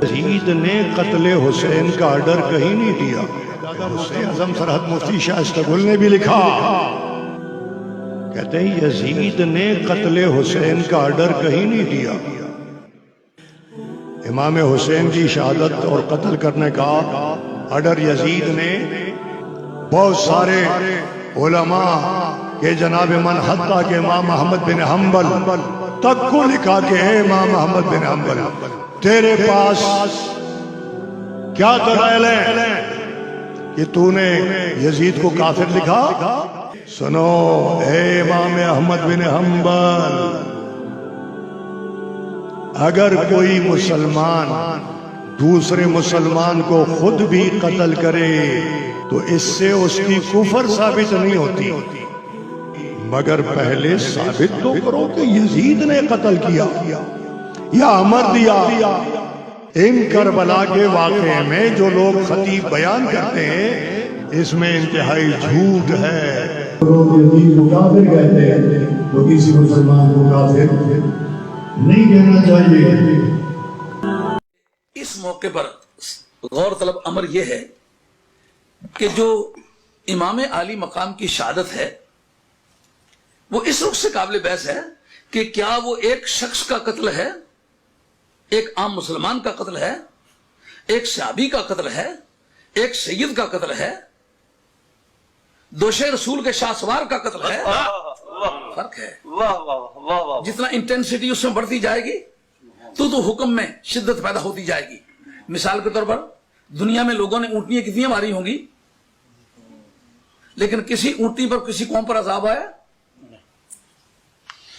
یزید نے قتل حسین کا آرڈر کہیں نہیں دیا. دادا مفتی اعظم سرحد مفتی شاہ استغل نے بھی لکھا، کہتے ہیں یزید نے قتل حسین کا آرڈر کہیں نہیں دیا. امام حسین کی شہادت اور قتل کرنے کا آرڈر یزید نے بہت سارے علماء کہ جناب من حتیٰ کہ امام محمد بن حنبل تک کو لکھا کہ اے امام محمد بن حنبل تیرے پاس کیا دلائل ہے کہ تو نے یزید کو کافر لکھا؟ سنو اے امام احمد بن حنبل، اگر کوئی مسلمان دوسرے مسلمان کو خود بھی قتل کرے تو اس سے اس کی کفر ثابت نہیں ہوتی، مگر پہلے ثابت تو کرو کہ یزید نے قتل کیا یا امر دیا. ان کربلا کے واقعے میں جو لوگ خطیب بیان کرتے ہیں اس میں انتہائی جھوٹ ہے. لوگ یزید کو کافر کہتے ہیں تو کسی مسلمان کو کافر نہیں کہنا چاہیے. اس موقع پر غور طلب امر یہ ہے کہ جو امام عالی مقام کی شہادت ہے وہ اس رخ سے قابل بحث ہے کہ کیا وہ ایک شخص کا قتل ہے، ایک عام مسلمان کا قتل ہے، ایک صحابی کا قتل ہے، ایک سید کا قتل ہے، دوشے رسول کے شاہ سوار کا قتل ہے. فرق ہے. جتنا انٹینسٹی اس میں بڑھتی جائے گی تو حکم میں شدت پیدا ہوتی جائے گی. مثال کے طور پر دنیا میں لوگوں نے اونٹنیاں کتنی ماری ہوں گی، لیکن کسی اونٹنی پر کسی قوم پر عذاب آیا؟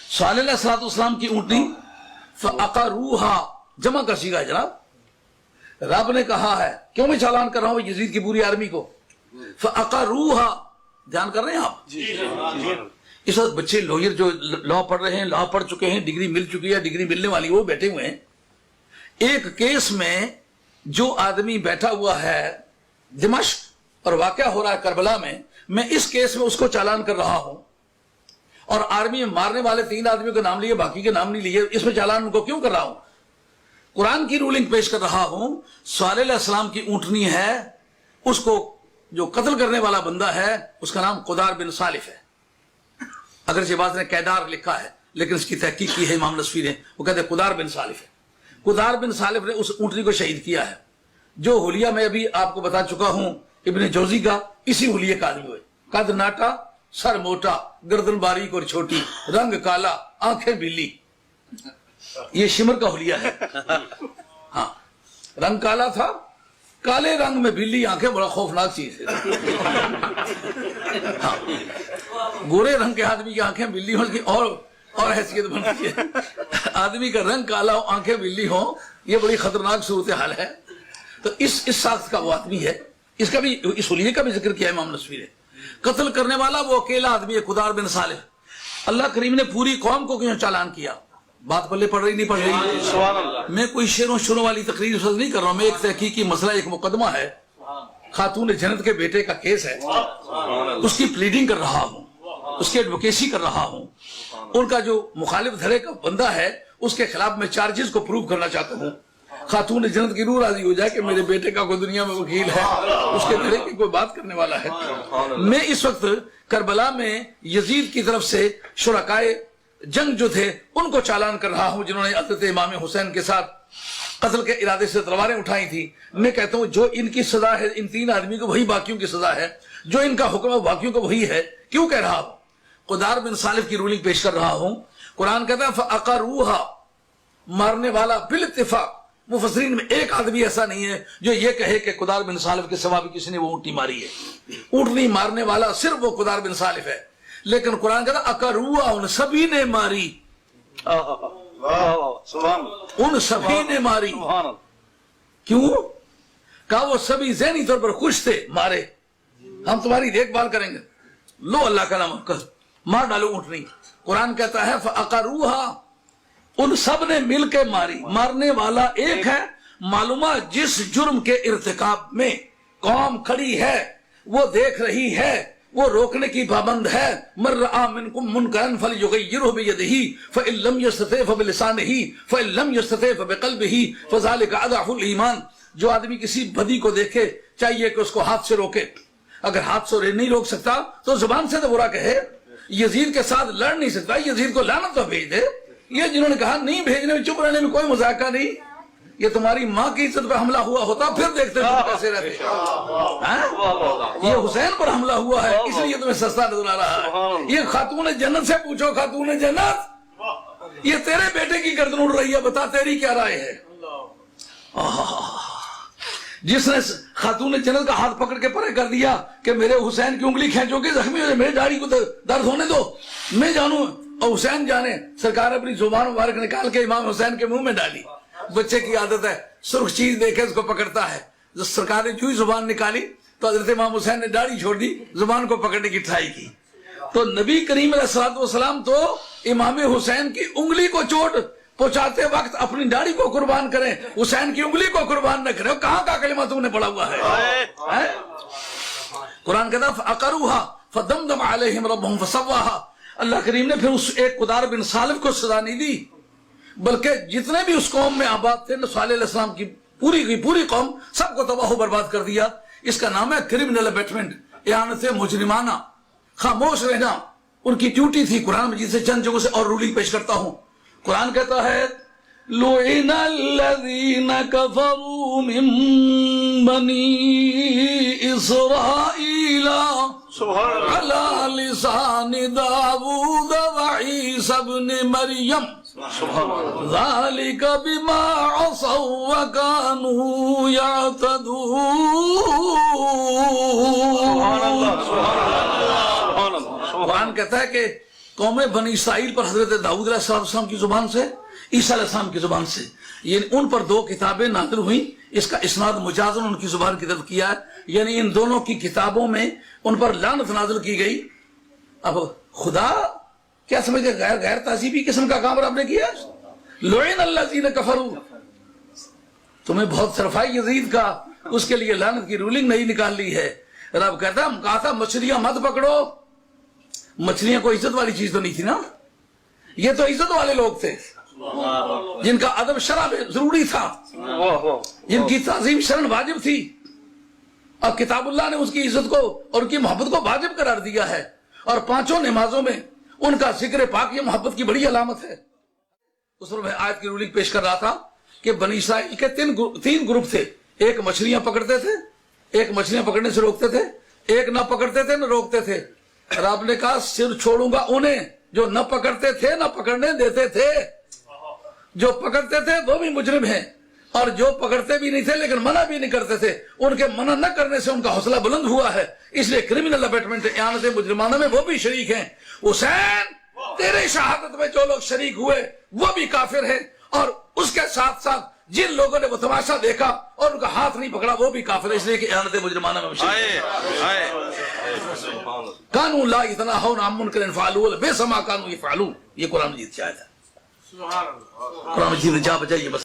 صالح علیہ السلام کی اونٹنی فَأَقَرُوهَا جمع کر سیگا ہے جناب. رب نے کہا ہے، کیوں میں چالان کر رہا ہوں یزید کی پوری آرمی کو؟ فَأَقَرُوهَا دھیان کر رہے ہیں آپ؟ اس وقت بچے لوئر جو لا پڑھ رہے ہیں، لا پڑھ چکے ہیں، ڈگری مل چکی ہے، ڈگری ملنے والی، وہ بیٹھے ہوئے ہیں. ایک کیس میں جو آدمی بیٹھا ہوا ہے دمشق اور واقعہ ہو رہا ہے کربلا میں اس کیس میں اس کو چالان کر رہا ہوں، اور آرمی میں مارنے والے 3 آدمیوں کے نام لیے، باقی کے نام نہیں لیے. اس میں چالان ان کو کیوں کر رہا ہوں؟ قرآن کی رولنگ پیش کر رہا ہوں. صالح علیہ السلام کی اونٹنی ہے، اس کو جو قتل کرنے والا بندہ ہے اس کا نام قدار بن صالف ہے. اگرچہ بعض نے قیدار لکھا ہے لیکن اس کی تحقیق کی ہے امام نصفی نے، وہ کہتے ہیں قدار بن صالف ہے. قدار بن صالف نے اس اونٹنی کو شہید کیا ہے. جو حلیہ میں ابھی آپ کو بتا چکا ہوں ابن جوزی کا، اسی حلیہ کا آدمی ہوئے. قد ناٹا، سر موٹا، گردن باریک اور چھوٹی، رنگ کالا، آنکھیں بلی. یہ شمر کا حلیہ ہے. ہاں، رنگ کالا تھا، کالے رنگ میں بلی آنکھیں، بڑا خوفناک چیز ہے. ہاں، گورے رنگ کے آدمی کی آنکھیں بلی ہوں، اس کی اور حیثیت بنتی ہے. آدمی کا رنگ کالا ہو، آنکھیں بلی ہوں، یہ بڑی خطرناک صورتحال ہے. تو اس ساخت کا وہ آدمی ہے. اس کا بھی، اس حلیے کا بھی ذکر کیا امام نصفی نے. قتل کرنے والا وہ اکیلا آدمی ہے قدار بن صالح. اللہ کریم نے پوری قوم کو کیوں چالان کیا؟ بات پلے پڑ رہی نہیں پڑ رہی؟ میں کوئی شعروں شروع والی تقریر اس وقت نہیں کر رہا ہوں. میں ایک تحقیقی مسئلہ، ایک مقدمہ ہے، خاتون جنت کے بیٹے کا کیس ہے، اس کی پلیڈنگ کر رہا ہوں، اس کی ایڈوکیسی کر رہا ہوں. ان کا جو مخالف دھڑے کا بندہ ہے اس کے خلاف میں چارجز کو پروو کرنا چاہتا ہوں. خاتون جنت کی روح راضی ہو جائے کہ میرے بیٹے کا کوئی دنیا میں وکیل ہے، اس کے دھڑے کی کوئی بات کرنے والا ہے. میں اس وقت کربلا میں یزید کی طرف سے شرکائے جنگ جو تھے ان کو چالان کر رہا ہوں، جنہوں نے حضرت امام حسین کے ساتھ قتل کے ارادے سے تلواریں اٹھائی تھی. میں کہتا ہوں جو ان کی سزا ہے ان 3 آدمی کو وہی باقیوں کی سزا ہے، جو ان کا حکم ہے باقیوں کو وہی ہے. کیوں کہہ رہا ہوں؟ قدار بن صالف کی رولنگ پیش کر رہا ہوں. قرآن کہتا ہے فَأَقَرُوهَا مارنے والا بالاتفاق. مفسرین میں ایک آدمی ایسا نہیں ہے جو یہ کہے کہ قدار بن صالف کے سوا بھی کسی نے وہ اونٹنی ماری ہے. اونٹنی مارنے والا صرف وہ قدار بن صالف ہے. لیکن قرآن کہتا ہے اقروا، ان سبھی نے ماری، ان سبھی نے ماری. کیوں؟ کہا وہ سبھی ذہنی طور پر خوش تھے، مارے، ہم تمہاری دیکھ بھال کریں گے. لو اللہ کا نام کر، مار ڈالو اونٹنی. قرآن کہتا ہے فَأَقَرُوهَا ان سب نے مل کے ماری. مارنے والا ایک ہے. معلومہ جس جرم کے ارتکاب میں قوم کھڑی ہے، وہ دیکھ رہی ہے، وہ روکنے کی پابند ہے. من رآ منکم منکرا فلیغیرہ بیدہ فإن لم یستطع فبلسانہ فإن لم یستطع فبقلبہ فذلک اضعف الایمان. جو آدمی کسی بدی کو دیکھے چاہیے کہ اس کو ہاتھ سے روکے. اگر ہاتھ سے نہیں روک سکتا تو زبان سے تو برا کہے. یزید کے ساتھ لڑ نہیں سکتا, یزید کو لعنت تو بھیج دے. یہ جنہوں نے کہا نہیں بھیجنے میں, چپ رہنے میں کوئی مذاکرہ نہیں. یہ تمہاری ماں کی عزت پہ حملہ ہوا ہوتا پھر دیکھتے تم کیسے رہتے. یہ حسین پر حملہ ہوا ہے اس لیے تمہیں سستا نظر آ رہا ہے. یہ خاتون جنت سے پوچھو, خاتون جنت یہ تیرے بیٹے کی گردن اڑ رہی ہے, بتا تیری کیا رائے ہے. جس نے خاتون جنت کا ہاتھ پکڑ کے پرے کر دیا کہ میرے حسین کی انگلی کھینچو کہ زخمی ہو جائے, میری داڑھی کو درد ہونے دو, میں جانوں اور حسین جانے. سرکار اپنی زبان مبارک نکال کے امام حسین کے منہ میں ڈالی. بچے کی عادت ہے سرخ چیز دیکھے اس کو پکڑتا ہے. جو سرکار نے جو ہی زبان نکالی تو حضرت امام حسین نے داڑھی چھوڑ دی, زبان کو پکڑنے کی ٹرائی کی. تو نبی کریم علیہ الصلوۃ والسلام تو امام حسین کی انگلی کو چوٹ پہنچاتے وقت اپنی داڑھی کو قربان کریں, حسین کی انگلی کو قربان نہ کریں. کہاں کا کلمہ تم نے پڑھا ہوا ہے؟ قرآن کہتا ہے فَأَقَرُوهَا فَدَمْدَمَ عَلَيْهِمْ رَبُّهُمْ فَسَوَّاهَا. اللہ کریم نے پھر اس ایک قدار بن صالح کو سزا نہیں دی, بلکہ جتنے بھی اس قوم میں آباد تھے صالح علیہ السلام کی پوری قوم سب کو تباہ و برباد کر دیا. اس کا نام ہے کرمنل ابیٹمنٹ, اعانت مجرمانہ. خاموش رہنا ان کی ڈیوٹی تھی. قرآن مجید سے چند جگہوں سے اور رولنگ پیش کرتا ہوں. قرآن کہتا ہے لُعِنَ الَّذِينَ كَفَرُوا مِن بَنِي إِسْرَائِيلَ عَلَى لِسَانِ دَاوُودَ وَعِيسَى ابْنِ مَرْيَمَ ذَلِكَ بِمَا عَصَوْا وَكَانُوا يَعْتَدُونَ. قرآن کہتا ہے کہ قوم بنی اسرائیل پر حضرت داؤد علیہ السلام کی زبان سے, عیسیٰ علیہ السلام کی زبان سے, یعنی ان پر 2 کتابیں نازل ہوئیں. اس کا اسناد مجازن ان کی زبان کی طرف کیا ہے, یعنی ان دونوں کی کتابوں میں ان پر لعنت نازل کی گئی. اب خدا کیا سمجھے غیر تہذیبی قسم کا کام رب نے کیا. لعن الذین کفروا, تمہیں بہت صرفائی یزید کا, اس کے لیے لعنت کی رولنگ نہیں نکال لی ہے. رب کہتا کہا تھا مچھلیاں مت پکڑو. مچھلیاں کوئی عزت والی چیز تو نہیں تھی نا, یہ تو عزت والے لوگ تھے جن کا ادب شرع میں ضروری تھا, جن کی تعظیم شرعاً واجب تھی. اور کتاب اللہ نے اس کی عزت کو اور ان کی محبت کو واجب قرار دیا ہے. اور 5 نمازوں میں ان کا ذکر پاک یہ محبت کی بڑی علامت ہے. اس پر میں آیت کی رولنگ پیش کر رہا تھا کہ بنی اسرائیل کے 3 گروپ تھے. ایک مچھلیاں پکڑتے تھے, ایک مچھلیاں پکڑنے سے روکتے تھے, ایک نہ پکڑتے تھے نہ روکتے تھے. رب نے کہا سر چھوڑوں گا انہیں جو نہ پکڑتے تھے نہ پکڑنے دیتے تھے. جو پکڑتے تھے وہ بھی مجرم ہیں, اور جو پکڑتے بھی نہیں تھے لیکن منع بھی نہیں کرتے تھے, ان کے منع نہ کرنے سے ان کا حوصلہ بلند ہوا ہے. اس لیے کرمنل ابیٹمنٹ اعانت مجرمانہ میں وہ بھی شریک ہیں. حسین تیرے شہادت میں جو لوگ شریک ہوئے وہ بھی کافر ہیں, اور اس کے ساتھ ساتھ جن لوگوں نے وہ تماشا دیکھا اور ان کا ہاتھ نہیں پکڑا وہ بھی کافر ہے. اس لیے کہ اعانت مجرمانہ میں کانوا لا یتناہون عن منکر فعلوہ بئس ما کانوا یفعلون. یہ قرآن مجید کی آیت ہے. قرآن مجید جا بجائیے بس.